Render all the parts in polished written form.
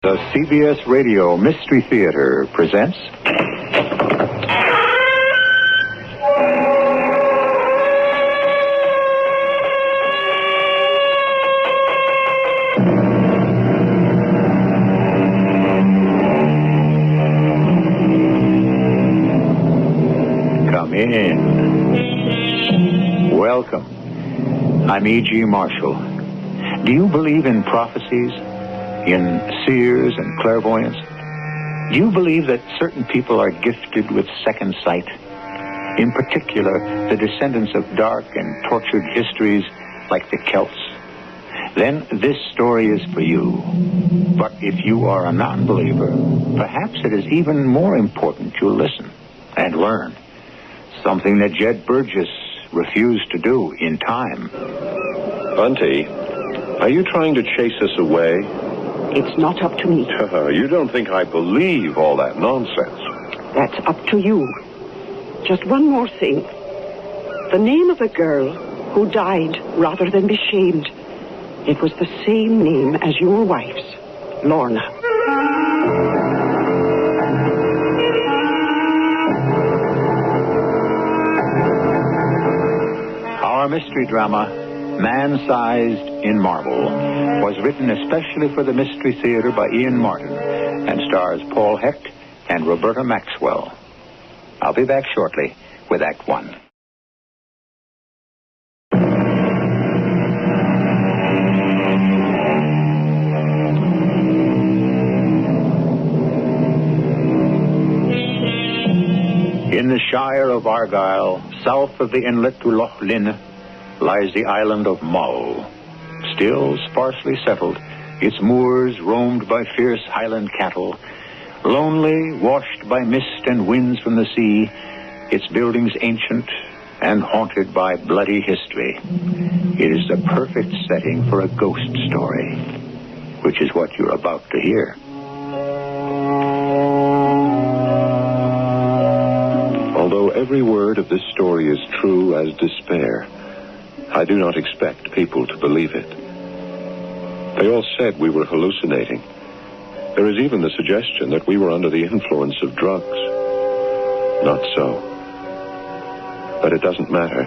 The CBS Radio Mystery Theater presents... Come in. Welcome. I'm E.G. Marshall. Do you believe in prophecies? In seers and clairvoyance? Do you believe that certain people are gifted with second sight? In particular, the descendants of dark and tortured histories like the Celts? Then this story is for you. But if you are a non-believer, perhaps it is even more important you listen and learn. Something that Jed Burgess refused to do in time. Bunty, are you trying to chase us away? It's not up to me. You don't think I believe all that nonsense? That's up to you. Just one more thing. The name of the girl who died rather than be shamed. It was the same name as your wife's, Lorna. Our mystery drama, Man-Sized in Marble, was written especially for the Mystery Theater by Ian Martin and stars Paul Hecht and Roberta Maxwell. I'll be back shortly with Act One. In the Shire of Argyll, south of the inlet to Loch Lynn, lies the island of Mull. Still sparsely settled, its moors roamed by fierce Highland cattle, lonely, washed by mist and winds from the sea, its buildings ancient and haunted by bloody history. It is the perfect setting for a ghost story, which is what you're about to hear. Although every word of this story is true as despair, I do not expect people to believe it. They all said we were hallucinating. There is even the suggestion that we were under the influence of drugs. Not so. But it doesn't matter.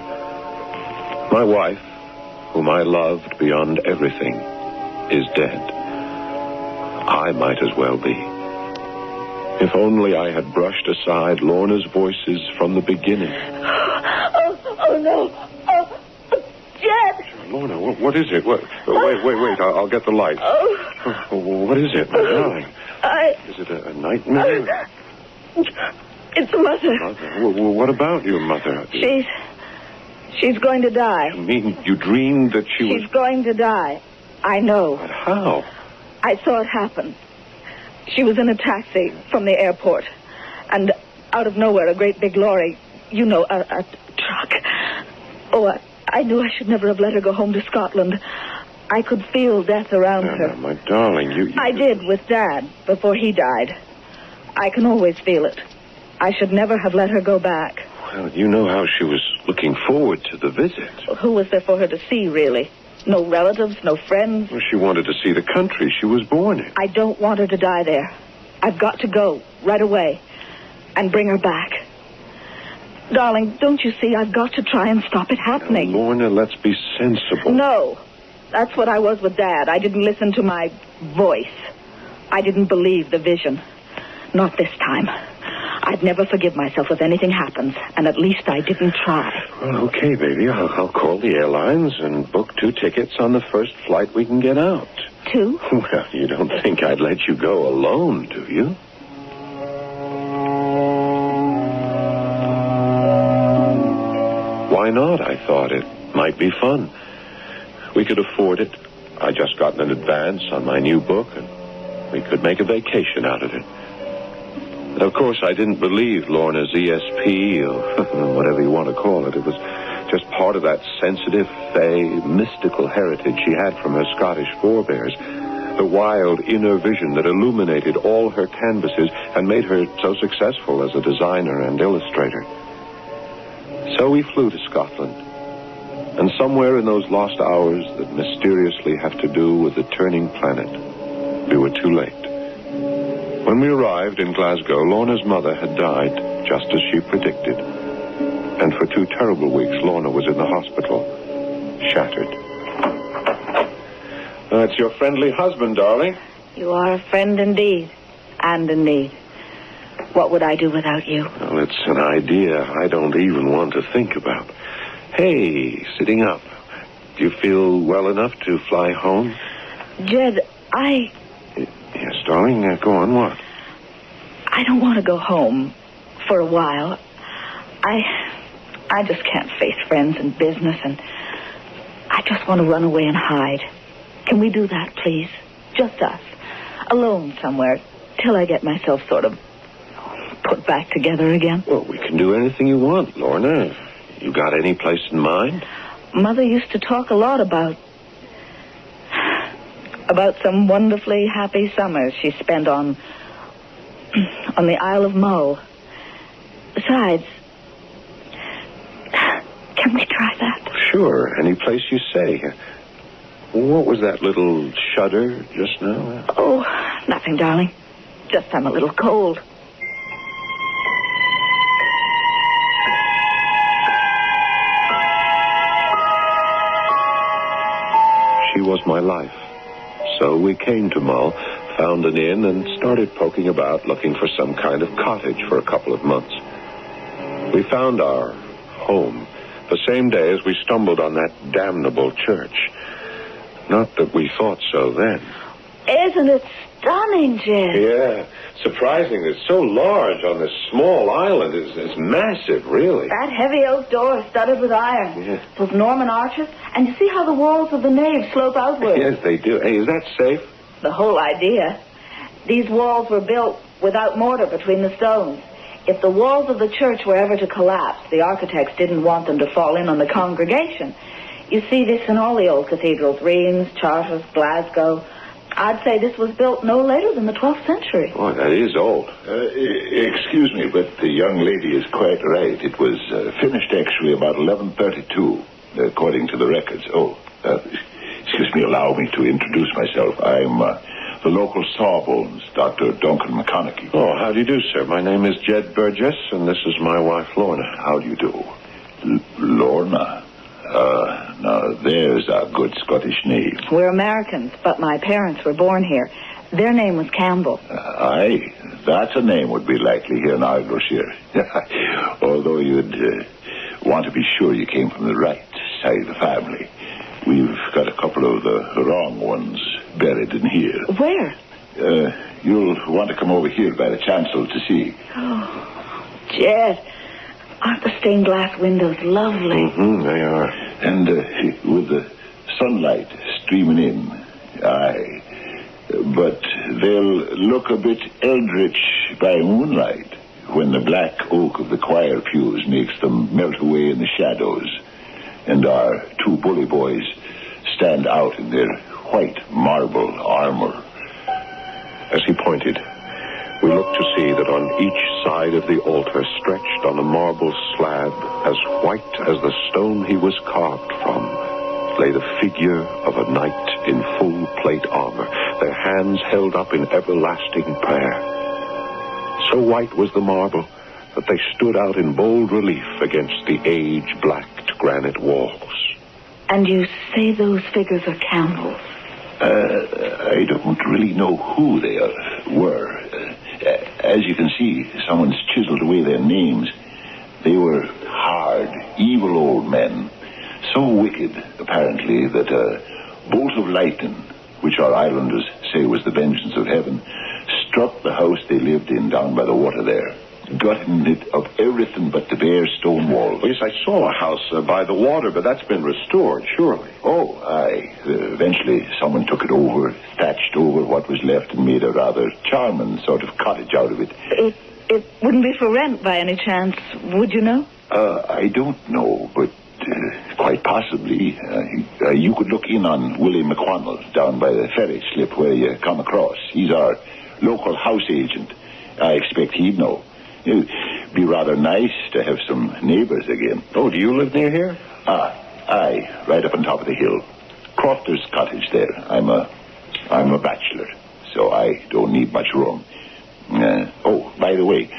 My wife, whom I loved beyond everything, is dead. I might as well be. If only I had brushed aside Lorna's voices from the beginning. Oh no. Lorna, what is it? Wait. I'll get the light. Oh. What is it, my darling? Is it a nightmare? It's Mother. Mother? What about your mother? She's going to die. You mean you dreamed that She's going to die. I know. But how? I saw it happen. She was in a taxi from the airport. And out of nowhere, a great big lorry, a truck. Oh, I knew I should never have let her go home to Scotland. I could feel death around her. No, my darling, you... I did with Dad before he died. I can always feel it. I should never have let her go back. Well, you know how she was looking forward to the visit. Well, who was there for her to see, really? No relatives, no friends? Well, she wanted to see the country she was born in. I don't want her to die there. I've got to go right away and bring her back. Darling, don't you see? I've got to try and stop it happening. Now, Lorna, let's be sensible. No. That's what I was with Dad. I didn't listen to my voice. I didn't believe the vision. Not this time. I'd never forgive myself if anything happens, and at least I didn't try. Well, okay, baby. I'll call the airlines and book 2 tickets on the first flight we can get out. 2? Well, you don't think I'd let you go alone, do you? Why not? I thought it might be fun. We could afford it. I just got an advance on my new book, and we could make a vacation out of it. And of course, I didn't believe Lorna's ESP, or whatever you want to call it. It was just part of that sensitive, fey, mystical heritage she had from her Scottish forebears. The wild inner vision that illuminated all her canvases and made her so successful as a designer and illustrator. So we flew to Scotland. And somewhere in those lost hours that mysteriously have to do with the turning planet, we were too late. When we arrived in Glasgow, Lorna's mother had died, just as she predicted. And for 2 terrible weeks, Lorna was in the hospital, shattered. That's your friendly husband, darling. You are a friend indeed, and in need. What would I do without you? Well, it's an idea I don't even want to think about. Hey, sitting up. Do you feel well enough to fly home? Jed, Yes, darling. Go on, what? I don't want to go home for a while. I just can't face friends and business, and I just want to run away and hide. Can we do that, please? Just us. Alone somewhere, till I get myself sort of put back together again. Well, we can do anything you want, Lorna. You got any place in mind? Mother used to talk a lot about some wonderfully happy summers she spent on the Isle of Mull. Besides, can we try that? Sure, any place you say. What was that little shudder just now? Oh, nothing, darling. Just I'm a little cold. She was my life. So we came to Mull, found an inn, and started poking about looking for some kind of cottage for a couple of months. We found our home the same day as we stumbled on that damnable church. Not that we thought so then. Isn't it stunning, Jed? Yeah, surprising. It's so large on this small island. It's massive, really. That heavy oak door is studded with iron. Yeah. Those Norman arches. And you see how the walls of the nave slope outward? Yes, they do. Hey, is that safe? The whole idea. These walls were built without mortar between the stones. If the walls of the church were ever to collapse, the architects didn't want them to fall in on the congregation. You see this in all the old cathedrals, Reims, Chartres, Glasgow. I'd say this was built no later than the 12th century. Boy, that is old. Excuse me, but the young lady is quite right. It was finished actually about 1132, according to the records. Excuse me, allow me to introduce myself. I'm the local Sawbones, Dr. Duncan McConaughey. Oh, how do you do, sir? My name is Jed Burgess, and this is my wife, Lorna. How do you do? Lorna? Now, there's a good Scottish name. We're Americans, but my parents were born here. Their name was Campbell. Aye, that's a name would be likely here in Argyleshire. Although you'd want to be sure you came from the right side of the family. We've got a couple of the wrong ones buried in here. Where? You'll want to come over here by the chancel to see. Oh, Jed, aren't the stained glass windows lovely? Mm-hmm, they are. And with the sunlight streaming in, aye. But they'll look a bit eldritch by moonlight when the black oak of the choir pews makes them melt away in the shadows, and our 2 bully boys stand out in their white marble armor. As he pointed, we looked to see that on each side of the altar, stretched on a marble slab as white as the stone he was carved from, lay the figure of a knight in full plate armor, their hands held up in everlasting prayer. So white was the marble that they stood out in bold relief against the age-blacked granite walls. And you say those figures are Campbell's? I don't really know who they were. As you can see, someone's chiseled away their names. They were hard, evil old men. So wicked, apparently, that a bolt of lightning, which our islanders say was the vengeance of heaven, struck the house they lived in down by the water there, gutting it of everything but the bare stone walls. Yes, I saw a house by the water, but that's been restored, surely. Oh, aye. Eventually, someone took it over, thatched over what was left, and made a rather charming sort of cottage out of it. It wouldn't be for rent by any chance, would you know? I don't know, but quite possibly. You could look in on Willie McConnell down by the ferry slip where you come across. He's our local house agent. I expect he'd know. It'd be rather nice to have some neighbors again. Oh, do you live near here? Aye, right up on top of the hill. Crofter's cottage there. I'm a bachelor, so I don't need much room. Oh, by the way,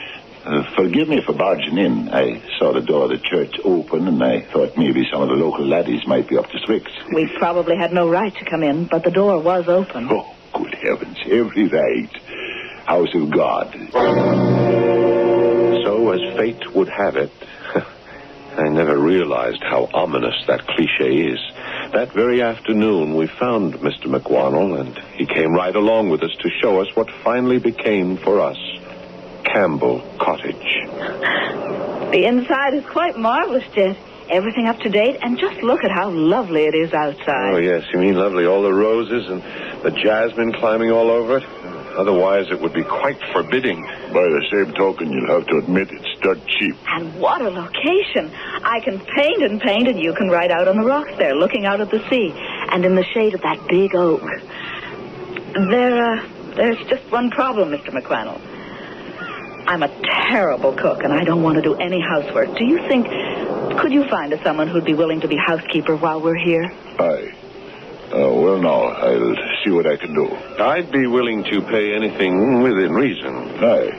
forgive me for barging in. I saw the door of the church open, and I thought maybe some of the local laddies might be up to tricks. We probably had no right to come in, but the door was open. Oh, good heavens, every right. House of God. So, as fate would have it, I never realized how ominous that cliche is. That very afternoon, we found Mr. McWannell, and he came right along with us to show us what finally became for us Campbell Cottage. The inside is quite marvelous, Jed. Everything up to date, and just look at how lovely it is outside. Oh, yes, you mean lovely. All the roses and the jasmine climbing all over it. Otherwise, it would be quite forbidding. By the same token, you'll have to admit it's dirt cheap. And what a location. I can paint, and you can ride out on the rocks there, looking out at the sea, and in the shade of that big oak. There's just one problem, Mr. McWannell. I'm a terrible cook, and I don't want to do any housework. Do you think... Could you find us someone who'd be willing to be housekeeper while we're here? Aye. Well, now, I'll see what I can do. I'd be willing to pay anything within reason. Aye.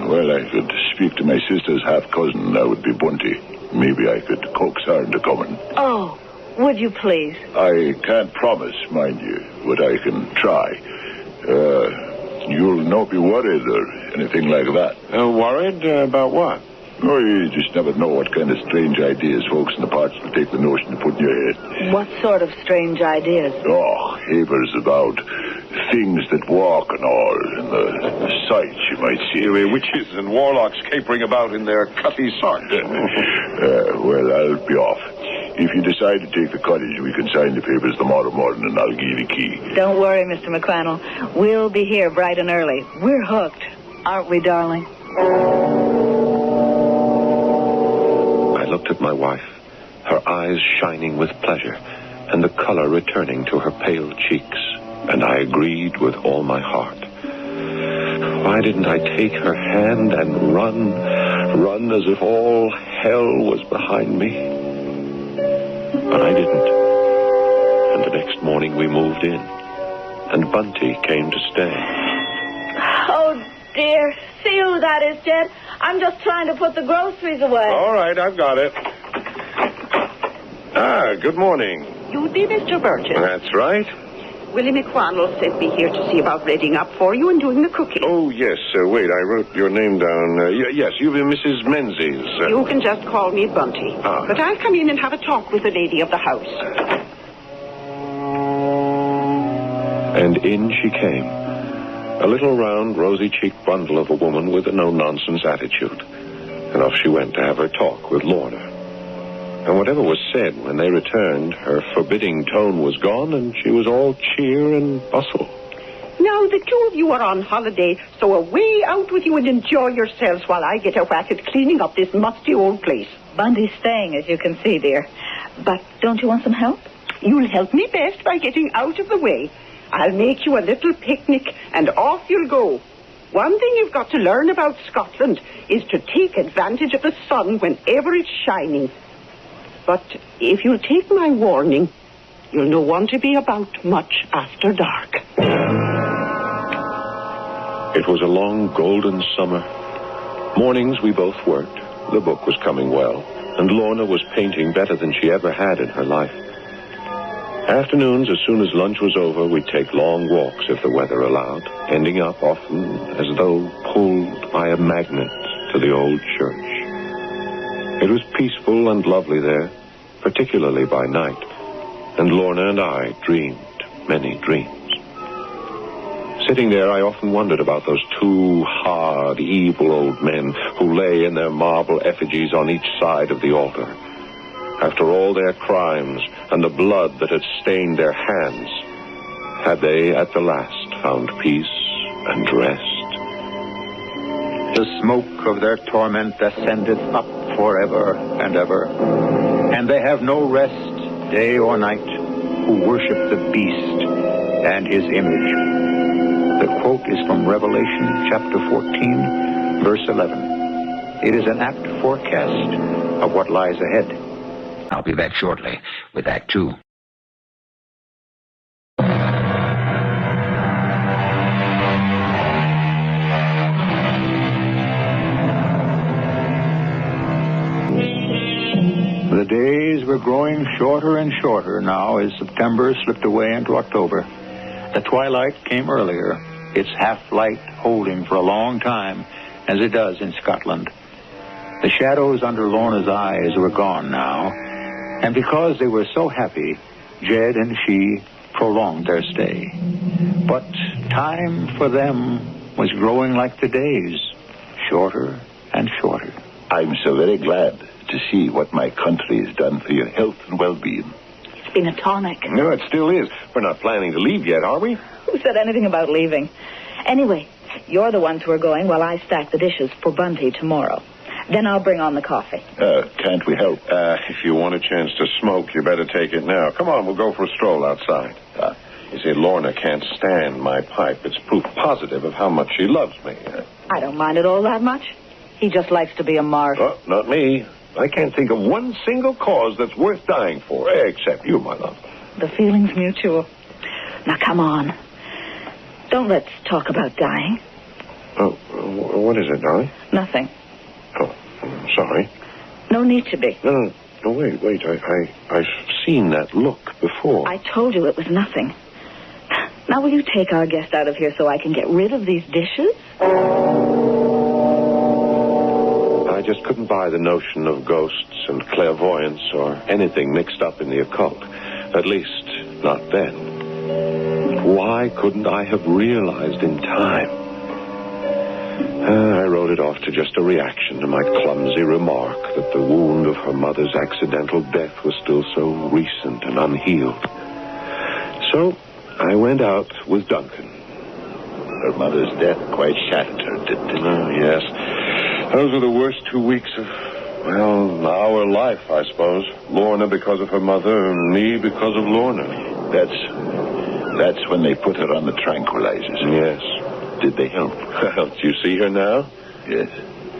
Well, I could speak to my sister's half-cousin. That would be Bunty. Maybe I could coax her into coming. Oh, would you please? I can't promise, mind you, but I can try. You'll not be worried or anything like that. Worried about what? Oh, you just never know what kind of strange ideas folks in the parts will take the notion to put in your head. What sort of strange ideas? Oh, havers about things that walk and all, and the sights you might see. Witches and warlocks capering about in their cutty socks. Well, I'll be off. If you decide to take the cottage, we can sign the papers tomorrow morning, and I'll give you the key. Don't worry, Mr. McWannell. We'll be here bright and early. We're hooked, aren't we, darling? I looked at my wife, her eyes shining with pleasure, and the color returning to her pale cheeks, and I agreed with all my heart. Why didn't I take her hand and run as if all hell was behind me? But I didn't. And the next morning we moved in, and Bunty came to stay. Oh, dear. See who that is, Jed? I'm just trying to put the groceries away. All right, I've got it. Good morning. You'd be Mr. Burgess. That's right. Willie McWannell sent me here to see about reading up for you and doing the cooking. Oh, yes. Wait, I wrote your name down. Yes, you've been Mrs. Menzies. You can just call me Bunty. Ah. But I'll come in and have a talk with the lady of the house. And in she came. A little round, rosy-cheeked bundle of a woman with a no-nonsense attitude. And off she went to have her talk with Lorna. And whatever was said when they returned, her forbidding tone was gone, and she was all cheer and bustle. Now, the two of you are on holiday, so away out with you and enjoy yourselves while I get a whack at cleaning up this musty old place. Bundy's staying, as you can see, dear. But don't you want some help? You'll help me best by getting out of the way. I'll make you a little picnic, and off you'll go. One thing you've got to learn about Scotland is to take advantage of the sun whenever it's shining. But if you'll take my warning, you'll not want to be about much after dark. It was a long, golden summer. Mornings we both worked. The book was coming well, and Lorna was painting better than she ever had in her life. Afternoons, as soon as lunch was over, we'd take long walks if the weather allowed, ending up often as though pulled by a magnet to the old church. It was peaceful and lovely there, particularly by night, and Lorna and I dreamed many dreams. Sitting there, I often wondered about those two hard, evil old men who lay in their marble effigies on each side of the altar. After all their crimes and the blood that had stained their hands, had they at the last found peace and rest? The smoke of their torment ascendeth up forever and ever, and they have no rest day or night who worship the beast and his image. The quote is from Revelation chapter 14, verse 11. It is an apt forecast of what lies ahead. I'll be back shortly with Act 2. days were growing shorter and shorter now as September slipped away into October. The twilight came earlier, its half-light holding for a long time, as it does in Scotland. The shadows under Lorna's eyes were gone now, and because they were so happy, Jed and she prolonged their stay. But time for them was growing like the days, shorter and shorter. I'm so very glad to see what my country has done for your health and well-being. It's been a tonic. No, it still is. We're not planning to leave yet, are we? Who said anything about leaving? Anyway, you're the ones who are going while I stack the dishes for Bunty tomorrow. Then I'll bring on the coffee. Can't we help? If you want a chance to smoke, you better take it now. Come on, we'll go for a stroll outside. You see, Lorna can't stand my pipe. It's proof positive of how much she loves me. I don't mind it all that much. He just likes to be a martyr. Oh, not me. I can't think of one single cause that's worth dying for, except you, my love. The feeling's mutual. Now, come on. Don't let's talk about dying. Oh, what is it, darling? Nothing. Oh, I'm sorry. No need to be. No, wait. I've seen that look before. I told you it was nothing. Now, will you take our guest out of here so I can get rid of these dishes? I just couldn't buy the notion of ghosts and clairvoyance or anything mixed up in the occult. At least, not then. Why couldn't I have realized in time? I wrote it off to just a reaction to my clumsy remark that the wound of her mother's accidental death was still so recent and unhealed. So, I went out with Duncan. Her mother's death quite shattered her, didn't it? Oh, yes. Those were the worst 2 weeks of, well, our life, I suppose. Lorna because of her mother, and me because of Lorna. That's when they put her on the tranquilizers. Yes. Did they help? Well, do you see her now? Yes.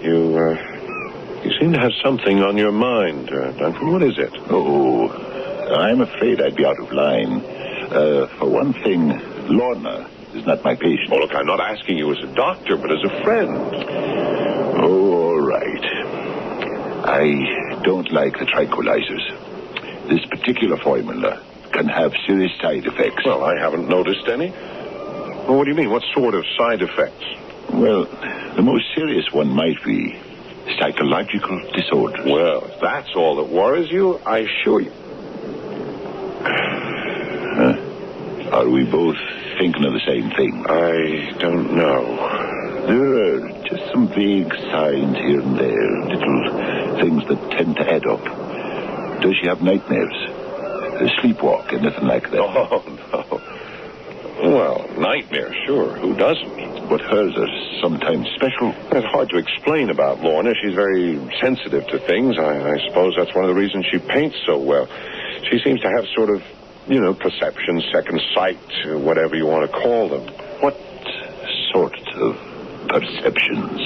You seem to have something on your mind, Duncan. What is it? Oh, I'm afraid I'd be out of line. For one thing, Lorna is not my patient. Oh, look, I'm not asking you as a doctor, but as a friend. Oh, all right. I don't like the tranquilizers. This particular formula can have serious side effects. Well, I haven't noticed any. Well, what do you mean? What sort of side effects? Well, the most serious one might be psychological disorders. Well, if that's all that worries you, I assure you. Are we both thinking of the same thing? I don't know. There are just some vague signs here and there, little things that tend to add up. Does she have nightmares? Sleepwalk, anything like that? Oh, no. Well, nightmares, sure. Who doesn't? But hers are sometimes special. It's hard to explain about Lorna. She's very sensitive to things. I suppose that's one of the reasons she paints so well. She seems to have sort of, perception, second sight, whatever you want to call them. What sort of perceptions?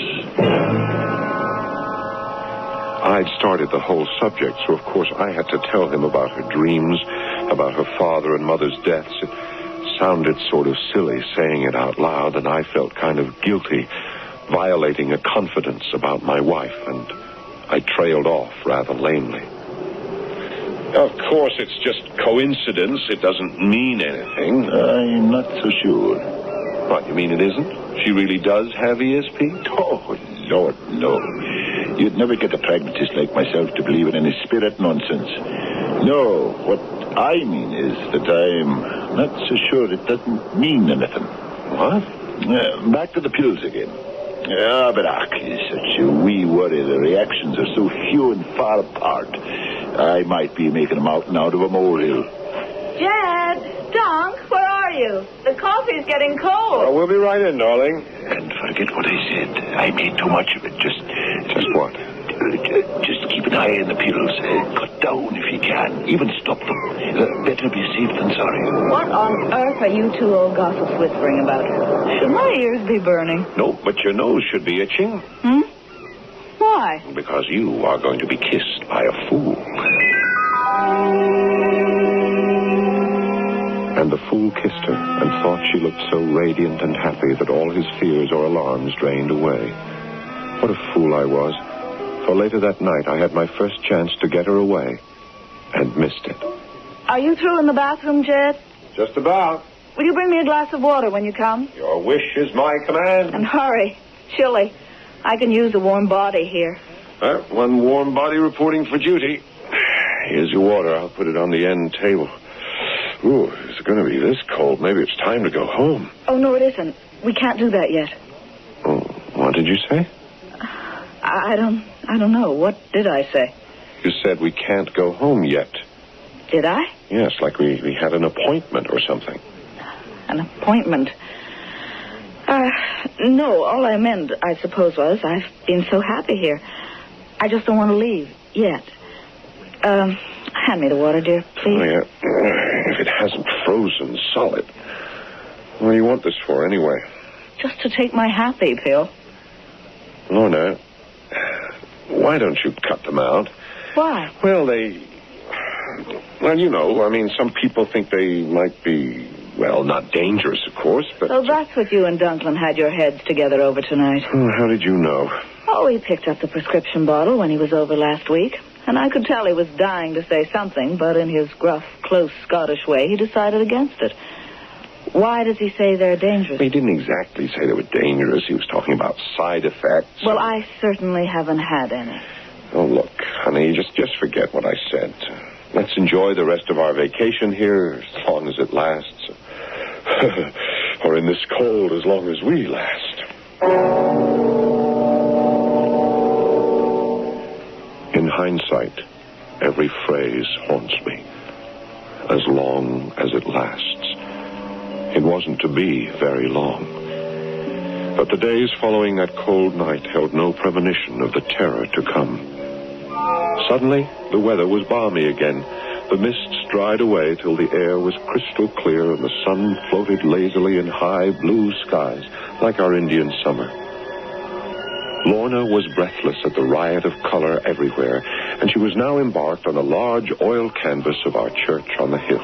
I'd started the whole subject, so of course I had to tell him about her dreams, about her father and mother's deaths. It sounded sort of silly saying it out loud, and I felt kind of guilty, violating a confidence about my wife, and I trailed off rather lamely. Of course, it's just coincidence. It doesn't mean anything. I'm not so sure. What, you mean it isn't? She really does have ESP? Oh, Lord, no. You'd never get a pragmatist like myself to believe in any spirit nonsense. No, what I mean is that I'm not so sure it doesn't mean anything. What? Back to the pills again. But it's such a wee worry. The reactions are so few and far apart. I might be making a mountain out of a molehill. Jed, Dunk, where are you? The coffee's getting cold. Well, we'll be right in, darling. And forget what I said. I made too much of it. Just what? Just keep an eye on the pills. Cut down if you can. Even stop them. Better be safe than sorry. What on earth are you two old gossips whispering about? Should my ears be burning? No, but your nose should be itching. Why? Because you are going to be kissed by a fool. And the fool kissed her and thought she looked so radiant and happy that all his fears or alarms drained away. What a fool I was. For later that night, I had my first chance to get her away, and missed it. Are you through in the bathroom, Jed? Just about. Will you bring me a glass of water when you come? Your wish is my command. And hurry. Chilly. I can use a warm body here. One warm body reporting for duty. Here's your water. I'll put it on the end table. Ooh, it's going to be this cold. Maybe it's time to go home. Oh, no, it isn't. We can't do that yet. Oh, what did you say? I don't know. What did I say? You said we can't go home yet. Did I? Yes, like we had an appointment or something. An appointment? No, all I meant, I suppose, was I've been so happy here. I just don't want to leave yet. Hand me the water, dear, please. Oh, yeah. If it hasn't frozen solid. What do you want this for, anyway? Just to take my happy pill. Lorna, why don't you cut them out? Why? Well, you know, I mean, some people think they might be, well, not dangerous, of course, but... So that's what you and Dunklin had your heads together over tonight. Oh, how did you know? Oh, he picked up the prescription bottle when he was over last week. And I could tell he was dying to say something, but in his gruff, close Scottish way, he decided against it. Why does he say they're dangerous? He didn't exactly say they were dangerous. He was talking about side effects. Well, I certainly haven't had any. Oh, look, honey, just forget what I said. Let's enjoy the rest of our vacation here as long as it lasts. Or in this cold as long as we last. In hindsight, every phrase haunts me. As long as it lasts. It wasn't to be very long. But the days following that cold night held no premonition of the terror to come. Suddenly, the weather was balmy again. The mists dried away till the air was crystal clear and the sun floated lazily in high blue skies like our Indian summer. Lorna was breathless at the riot of color everywhere, and she was now embarked on a large oil canvas of our church on the hill.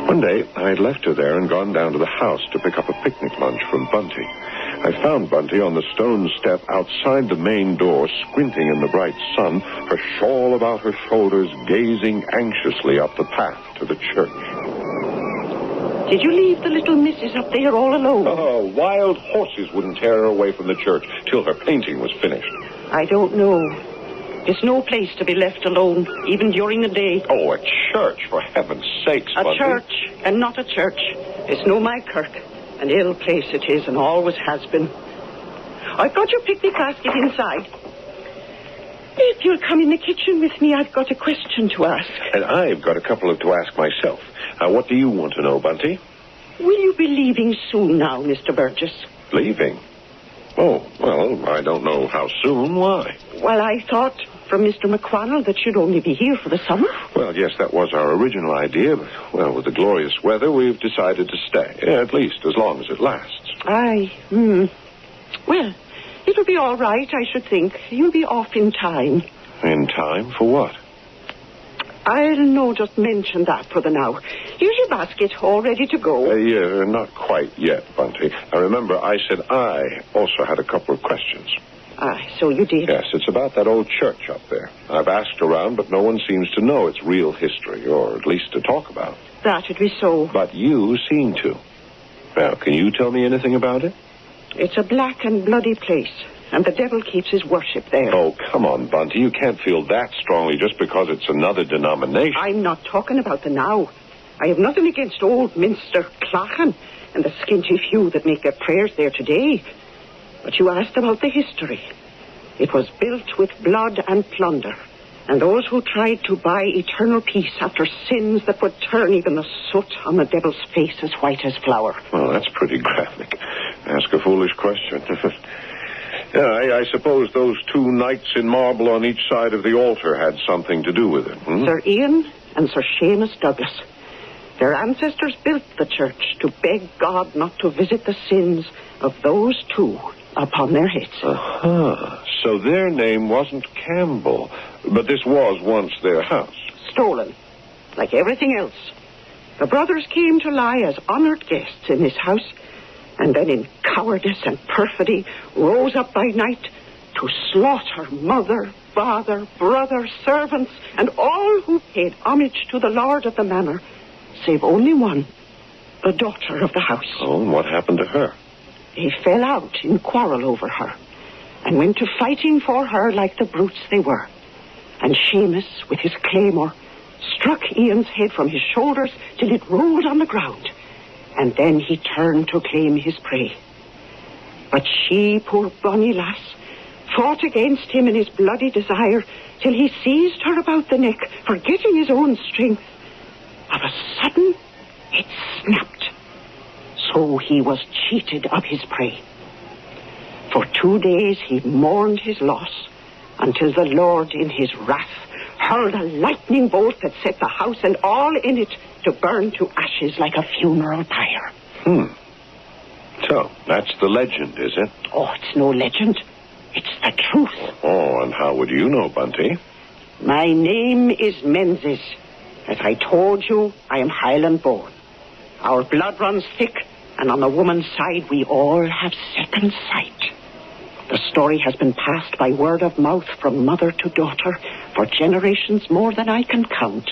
One day, I had left her there and gone down to the house to pick up a picnic lunch from Bunty. I found Bunty on the stone step outside the main door, squinting in the bright sun, her shawl about her shoulders, gazing anxiously up the path to the church. Did you leave the little missus up there all alone? Oh, wild horses wouldn't tear her away from the church till her painting was finished. I don't know. It's no place to be left alone, even during the day. Oh, a church, for heaven's sakes, Bunty. A church, and not a church. It's no my kirk. An ill place it is, and always has been. I've got your picnic basket inside. If you'll come in the kitchen with me, I've got a question to ask. And I've got a couple to ask myself. What do you want to know, Bunty? Will you be leaving soon now, Mr. Burgess? Leaving? Oh, well, I don't know how soon. Why? Well, I thought from Mr. McQuannell that you'd only be here for the summer. Well, yes, that was our original idea, but, well, with the glorious weather, we've decided to stay. Yeah, at least as long as it lasts. Well, it'll be all right, I should think. You'll be off in time. In time? For what? I'll no just mention that for the now. Here's your basket, all ready to go. Not quite yet, Bunty. I remember I said I also had a couple of questions. So you did? Yes, it's about that old church up there. I've asked around, but no one seems to know its real history, or at least to talk about. That'd be so. But you seem to. Now, can you tell me anything about it? It's a black and bloody place, and the devil keeps his worship there. Oh, come on, Bunty. You can't feel that strongly just because it's another denomination. I'm not talking about the now. I have nothing against old Minster Clachan and the skinty few that make their prayers there today. But you asked about the history. It was built with blood and plunder, and those who tried to buy eternal peace after sins that would turn even the soot on the devil's face as white as flour. Well, that's pretty graphic. Ask a foolish question. I suppose those two knights in marble on each side of the altar had something to do with it. Sir Ian and Sir Seamus Douglas. Their ancestors built the church to beg God not to visit the sins of those two upon their heads. So their name wasn't Campbell, but this was once their house. Stolen, like everything else. The brothers came to lie as honored guests in this house, and then in cowardice and perfidy rose up by night to slaughter mother, father, brother, servants, and all who paid homage to the lord of the manor, save only one, the daughter of the house. Oh, and what happened to her? They fell out in quarrel over her, and went to fighting for her like the brutes they were. And Seamus, with his claymore, struck Ian's head from his shoulders till it rolled on the ground, and then he turned to claim his prey. But she, poor bonny lass, fought against him in his bloody desire till he seized her about the neck, forgetting his own strength. Of a sudden, it snapped. So he was cheated of his prey. For 2 days he mourned his loss, until the Lord in his wrath hurled a lightning bolt that set the house and all in it to burn to ashes like a funeral pyre. So, that's the legend, is it? Oh, it's no legend. It's the truth. Oh, and how would you know, Bunty? My name is Menzies. As I told you, I am Highland born. Our blood runs thick, and on the woman's side, we all have second sight. The story has been passed by word of mouth from mother to daughter for generations more than I can count.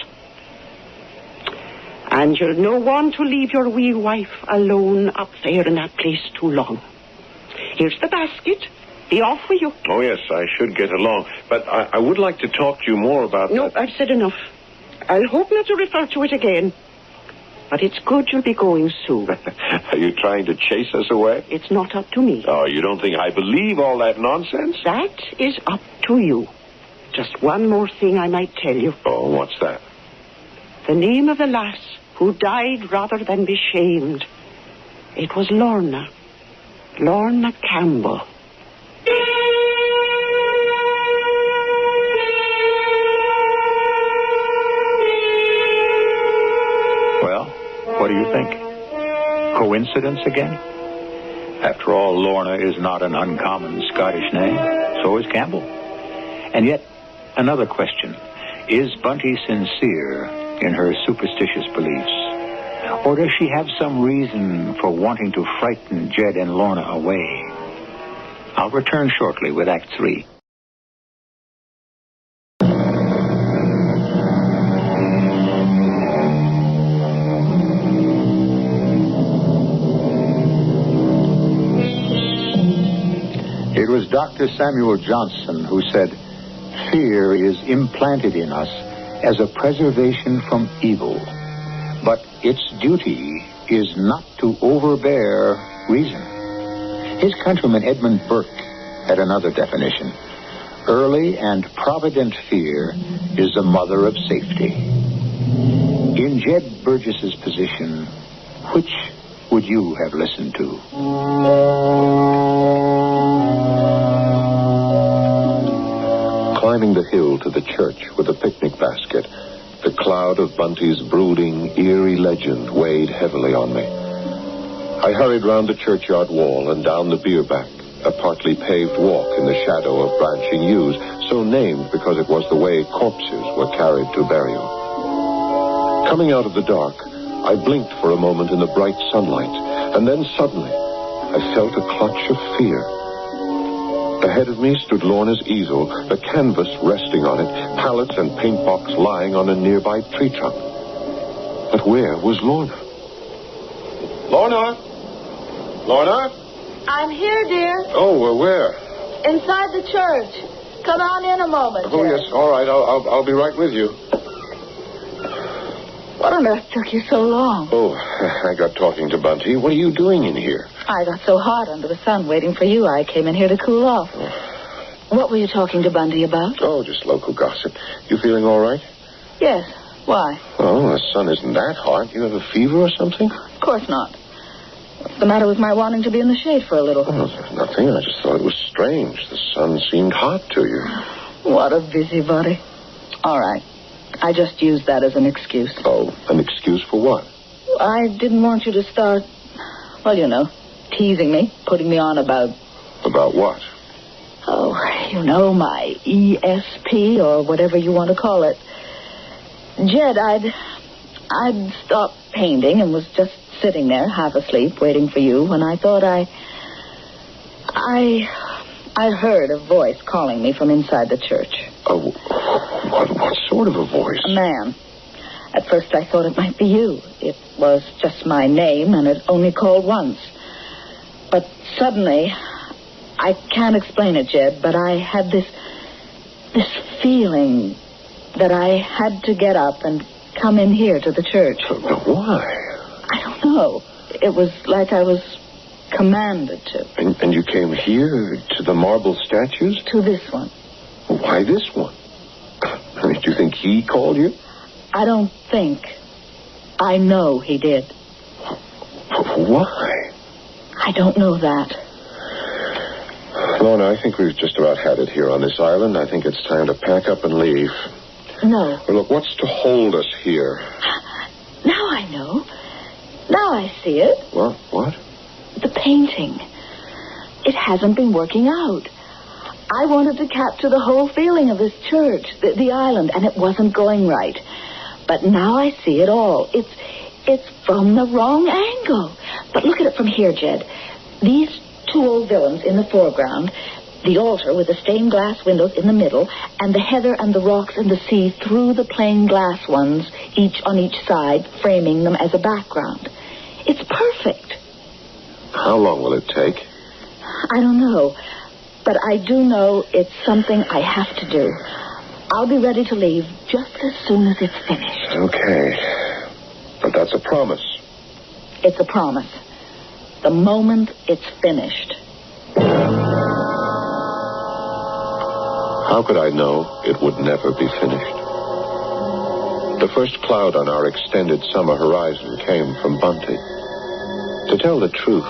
And you'll no want to leave your wee wife alone up there in that place too long. Here's the basket. Be off with you. Oh, yes, I should get along. But I would like to talk to you more about No, that. I've said enough. I'll hope not to refer to it again. But it's good you'll be going soon. Are you trying to chase us away? It's not up to me. Oh, you don't think I believe all that nonsense? That is up to you. Just one more thing I might tell you. Oh, what's that? The name of the lass who died rather than be shamed. It was Lorna. Lorna Campbell. Well, what do you think? Coincidence again? After all, Lorna is not an uncommon Scottish name. So is Campbell. And yet, another question. Is Bunty sincere in her superstitious beliefs? Or does she have some reason for wanting to frighten Jed and Lorna away? I'll return shortly with Act 3. It was Dr. Samuel Johnson who said, "Fear is implanted in us as a preservation from evil, but its duty is not to overbear reason." His countryman Edmund Burke had another definition. Early and provident fear is the mother of safety. In Jed Burgess's position, which would you have listened to? Climbing the hill to the church with a picnic basket, the cloud of Bunty's brooding, eerie legend weighed heavily on me. I hurried round the churchyard wall and down the bierback, a partly paved walk in the shadow of branching yews, so named because it was the way corpses were carried to burial. Coming out of the dark, I blinked for a moment in the bright sunlight, and then suddenly I felt a clutch of fear. Ahead of me stood Lorna's easel, the canvas resting on it, pallets and paintbox lying on a nearby tree trunk. But where was Lorna? Lorna? Lorna? I'm here, dear. Oh, where? Inside the church. Come on in a moment. Oh, yes, all right. I'll be right with you. What on earth took you so long? Oh, I got talking to Bunty. What are you doing in here? I got so hot under the sun waiting for you, I came in here to cool off. What were you talking to Bunty about? Oh, just local gossip. You feeling all right? Yes. Why? Oh, the sun isn't that hot. You have a fever or something? Of course not. What's the matter with my wanting to be in the shade for a little? Oh, nothing. I just thought it was strange. The sun seemed hot to you. What a busybody. All right. I just used that as an excuse. Oh, an excuse for what? I didn't want you to start, well, you know, teasing me, putting me on about... About what? Oh, you know, my ESP or whatever you want to call it. Jed, I'd stopped painting and was just sitting there, half asleep, waiting for you, when I thought I I heard a voice calling me from inside the church. Oh, what sort of a voice? A man. At first I thought it might be you. It was just my name, and it only called once. But suddenly, I can't explain it, Jed, but I had this feeling that I had to get up and come in here to the church. But why? I don't know. It was like I was commanded to. And you came here to the marble statues? To this one. Why this one? I mean, do you think he called you? I don't think. I know he did. Why? I don't know that. Lorna, I think we've just about had it here on this island. I think it's time to pack up and leave. No. Well, look, what's to hold us here? Now I know. Now I see it. What? The painting. It hasn't been working out. I wanted to capture the whole feeling of this church, the island, and it wasn't going right. But now I see it all. It's from the wrong angle. But look at it from here, Jed. These two old villains in the foreground, the altar with the stained glass windows in the middle, and the heather and the rocks and the sea through the plain glass ones, each on each side, framing them as a background. It's perfect. How long will it take? I don't know. But I do know it's something I have to do. I'll be ready to leave just as soon as it's finished. Okay. But that's a promise. It's a promise. The moment it's finished. How could I know it would never be finished? The first cloud on our extended summer horizon came from Bunty. To tell the truth,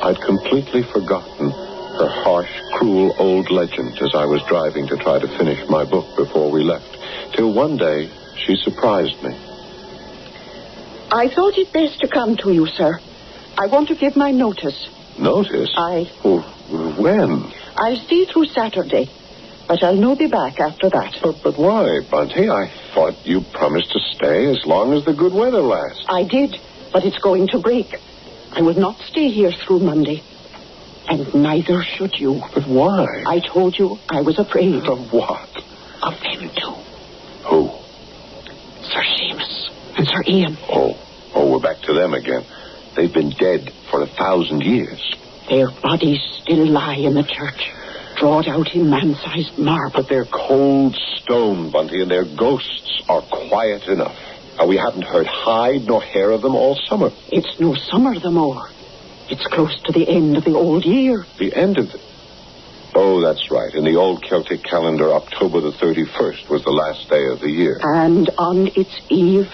I'd completely forgotten her harsh, cruel old legend as I was driving to try to finish my book before we left, till one day she surprised me. I thought it best to come to you, sir. I want to give my notice. Notice? Well, when? I'll stay through Saturday, but I'll no be back after that. But why, Bunty? I thought you promised to stay as long as the good weather lasts. I did, but it's going to break. I will not stay here through Monday. And neither should you. But why? I told you I was afraid. Of what? Of them two. Who? Sir Seamus and Sir Ian. Oh, we're back to them again. They've been dead for 1,000 years. Their bodies still lie in the church, drawed out in man-sized marble. But they're cold stone, Bunty, and their ghosts are quiet enough. We haven't heard hide nor hair of them all summer. It's no summer the more. It's close to the end of the old year. The end of the... Oh, that's right. In the old Celtic calendar, October the 31st was the last day of the year. And on its eve,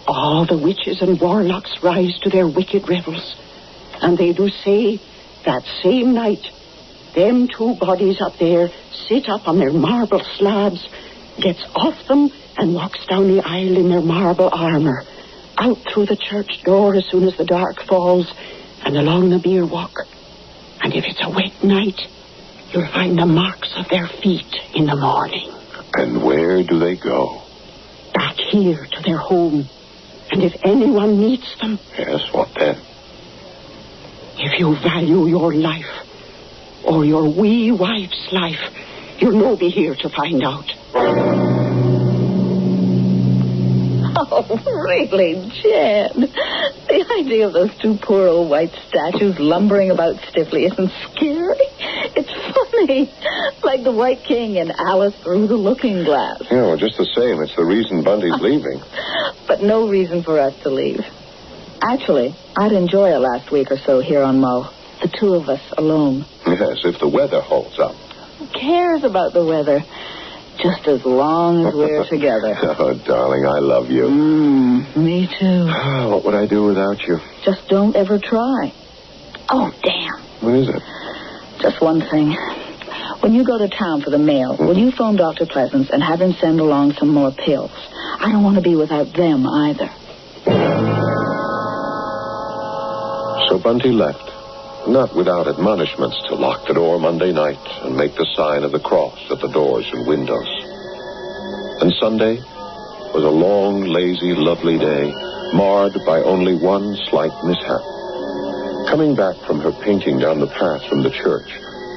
all the witches and warlocks rise to their wicked revels. And they do say that same night, them two bodies up there sit up on their marble slabs, gets off them and walks down the aisle in their marble armor, out through the church door as soon as the dark falls, and along the bier walk. And if it's a wet night, you'll find the marks of their feet in the morning. And where do they go? Back here to their home. And if anyone meets them... Yes, what then? If you value your life, or your wee wife's life, you'll no be here to find out. Oh, really, Jed? The idea of those two poor old white statues lumbering about stiffly isn't scary. It's funny. Like the White King and Alice Through the Looking Glass. Yeah, well, just the same. It's the reason Bunty's leaving. But no reason for us to leave. Actually, I'd enjoy a last week or so here on Mull. The two of us alone. Yes, if the weather holds up. Who cares about the weather? Just as long as we're together. Oh, darling, I love you. Me too. What would I do without you? Just don't ever try. Oh, damn. What is it? Just one thing. When you go to town for the mail, will you phone Dr. Pleasance and have him send along some more pills? I don't want to be without them either. So Bunty left, not without admonishments to lock the door Monday night and make the sign of the cross at the doors and windows. And Sunday was a long, lazy, lovely day, marred by only one slight mishap. Coming back from her painting down the path from the church,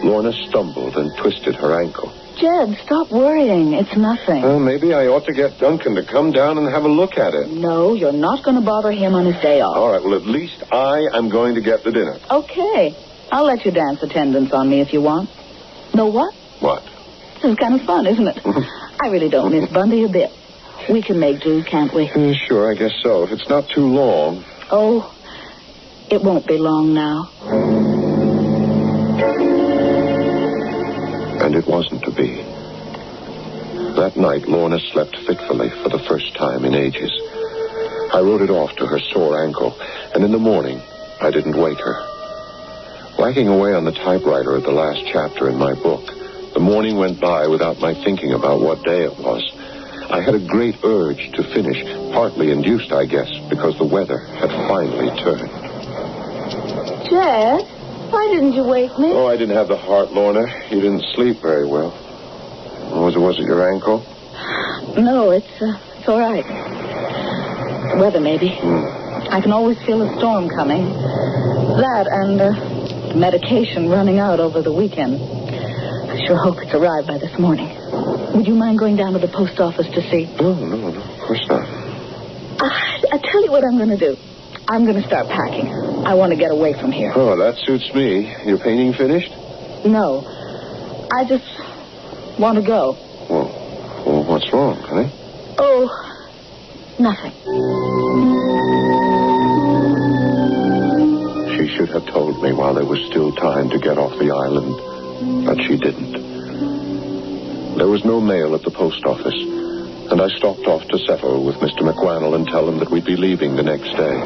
Lorna stumbled and twisted her ankle. Jed, stop worrying. It's nothing. Well, maybe I ought to get Duncan to come down and have a look at it. No, you're not going to bother him on his day off. All right, well, at least I am going to get the dinner. Okay. I'll let you dance attendance on me if you want. Know what? What? This is kind of fun, isn't it? I really don't miss Bundy a bit. We can make do, can't we? Sure, I guess so. If it's not too long. Oh, it won't be long now. And it wasn't to be. That night, Lorna slept fitfully for the first time in ages. I wrote it off to her sore ankle, and in the morning, I didn't wake her. Whacking away on the typewriter at the last chapter in my book, the morning went by without my thinking about what day it was. I had a great urge to finish, partly induced, I guess, because the weather had finally turned. Jed, why didn't you wake me? Oh, I didn't have the heart, Lorna. You didn't sleep very well. Was it your ankle? No, it's all right. The weather, maybe. I can always feel a storm coming. That and medication running out over the weekend. I sure hope it's arrived by this morning. Would you mind going down to the post office to see? No, of course not. I tell you what I'm going to do. I'm going to start packing. I want to get away from here. Oh, that suits me. Your painting finished? No. I just want to go. Well, what's wrong, honey? Oh, nothing. She should have told me while there was still time to get off the island, but she didn't. There was no mail at the post office, and I stopped off to settle with Mr. McWannell and tell him that we'd be leaving the next day.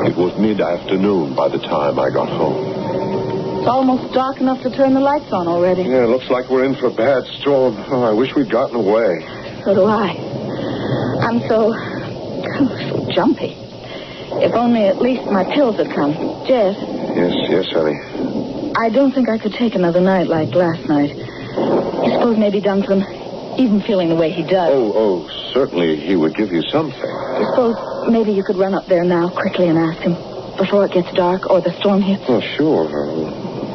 It was mid-afternoon by the time I got home. It's almost dark enough to turn the lights on already. Yeah, it looks like we're in for a bad storm. Oh, I wish we'd gotten away. So do I. I'm so jumpy. If only at least my pills had come. Jed? Yes, honey. I don't think I could take another night like last night. I suppose maybe Duncan, even feeling the way he does. Oh, certainly he would give you something. I suppose maybe you could run up there now quickly and ask him before it gets dark or the storm hits. Oh, sure.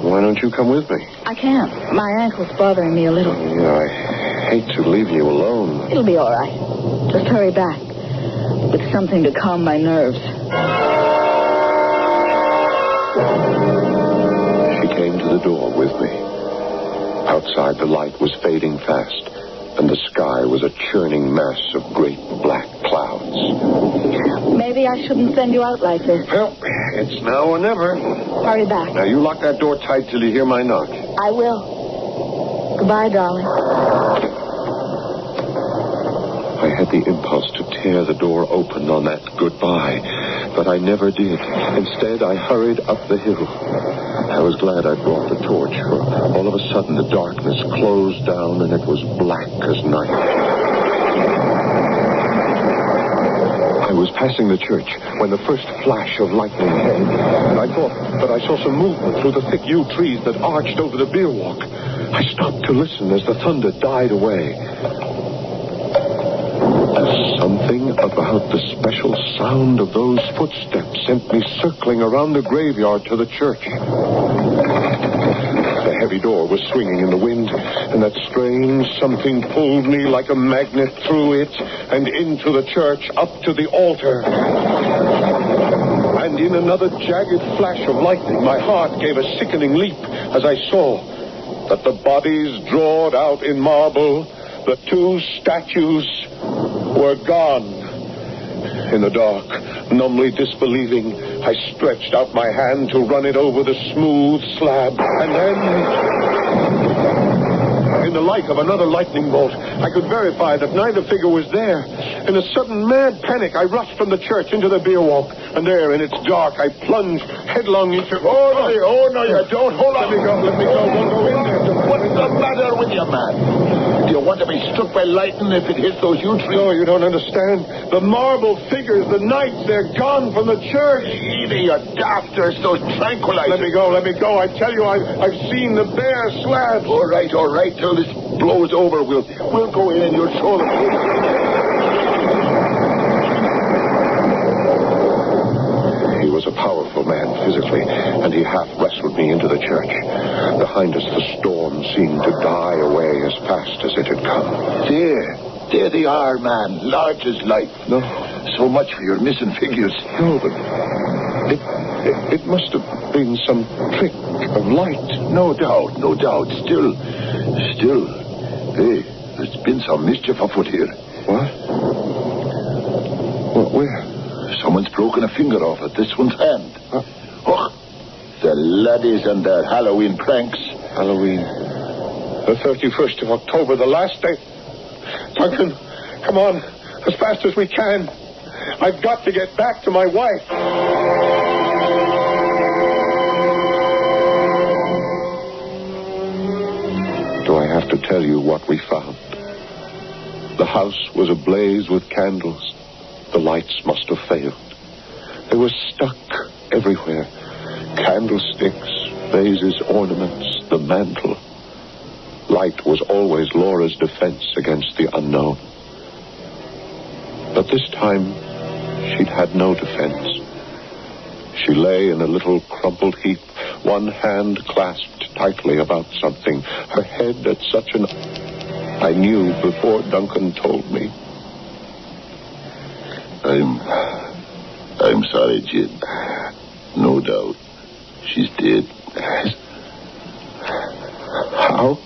Why don't you come with me? I can't. My ankle's bothering me a little. Yeah, I hate to leave you alone. It'll be all right. Just hurry back with something to calm my nerves. She came to the door with me. Outside, the light was fading fast, and the sky was a churning mass of great black clouds. Maybe I shouldn't send you out like this. Well, it's now or never. Hurry back. Now, you lock that door tight till you hear my knock. I will. Goodbye, darling. I had the impulse to tear the door open on that goodbye, but I never did. Instead, I hurried up the hill. I was glad I'd brought the torch, for all of a sudden the darkness closed down and it was black as night. I was passing the church when the first flash of lightning came, and I thought that I saw some movement through the thick yew trees that arched over the beer walk. I stopped to listen as the thunder died away. Something about the special sound of those footsteps sent me circling around the graveyard to the church. The heavy door was swinging in the wind, and that strange something pulled me like a magnet through it and into the church, up to the altar. And in another jagged flash of lightning, my heart gave a sickening leap as I saw that the bodies drawn out in marble, the two statues, were gone. In the dark, numbly disbelieving, I stretched out my hand to run it over the smooth slab, and then, in the light of another lightning bolt, I could verify that neither figure was there. In a sudden mad panic, I rushed from the church into the beer walk, and there, in its dark, I plunged headlong into... Oh, no, you don't. Hold on. Let me go. Don't go in there. What's the matter with you, man? Do you want to be struck by lightning if it hits those huge trees? No, you don't understand. The marble figures, the knights, they're gone from the church. Either you're daft or those tranquilizers. Let me go. I tell you, I've seen the bare slabs. All right. Till this blows over, we'll go in and you'll show them. He was a powerful powerful man physically, and he half wrestled me into the church. Behind us, the storm seemed to die away as fast as it had come. There they are, man. Large as life. No. So much for your missing figures. No, but it must have been some trick of light. No doubt. Still, hey, there's been some mischief afoot here. What? Where? Someone's broken a finger off of this one's hand. Oh, the laddies and their Halloween pranks. Halloween. The 31st of October, the last day. Duncan, come on, as fast as we can. I've got to get back to my wife. Do I have to tell you what we found? The house was ablaze with candles. The lights must have failed. They were stuck everywhere. Candlesticks, vases, ornaments, the mantle. Light was always Laura's defense against the unknown. But this time, she'd had no defense. She lay in a little crumpled heap, one hand clasped tightly about something, her head at such an... I knew before Duncan told me. I'm sorry, Jid. No doubt. She's dead. How?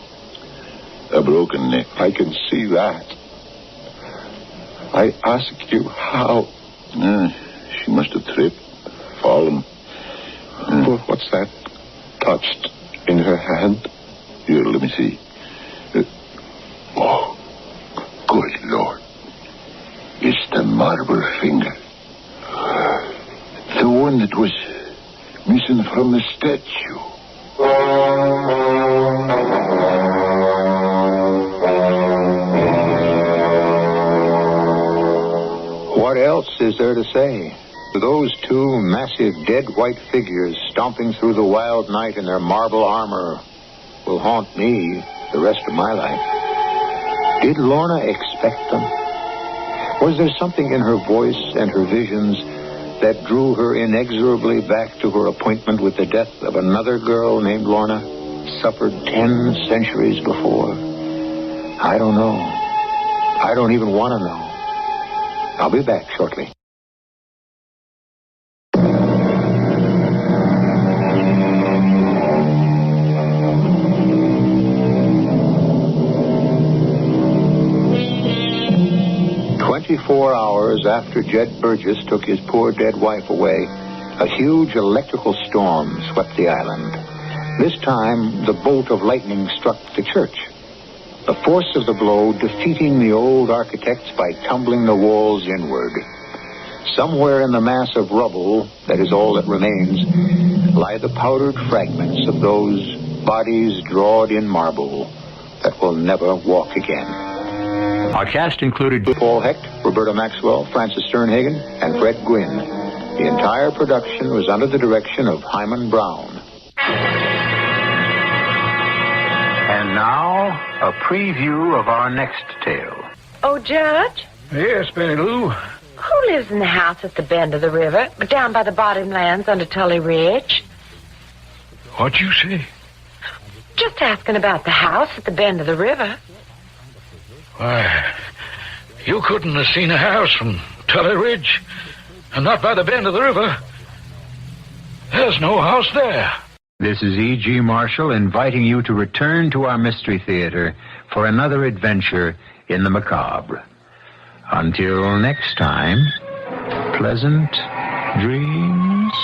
A broken neck. I can see that. I asked you how. She must have tripped, fallen. What's that touched in her hand? Here, let me see. Oh, good Lord. It's the marble finger. The one that was missing from the statue. What else is there to say? Those two massive dead white figures stomping through the wild night in their marble armor will haunt me the rest of my life. Did Lorna expect them? Was there something in her voice and her visions that drew her inexorably back to her appointment with the death of another girl named Lorna, suffered 10 centuries before? I don't know. I don't even want to know. I'll be back shortly. "24 hours after Jed Burgess took his poor dead wife away, a huge electrical storm swept the island. This time, the bolt of lightning struck the church. The force of the blow defeating the old architects by tumbling the walls inward. Somewhere in the mass of rubble, that is all that remains, lie the powdered fragments of those bodies drawed in marble that will never walk again." Our cast included Paul Hecht, Roberta Maxwell, Francis Sternhagen, and Fred Gwynne. The entire production was under the direction of Himan Brown. And now, a preview of our next tale. Oh, Judge? Yes, Benny Lou. Who lives in the house at the bend of the river, down by the bottomlands under Tully Ridge? What'd you say? Just asking about the house at the bend of the river. Why, you couldn't have seen a house from Tully Ridge, and not by the bend of the river. There's no house there. This is E.G. Marshall inviting you to return to our Mystery Theater for another adventure in the macabre. Until next time, pleasant dreams.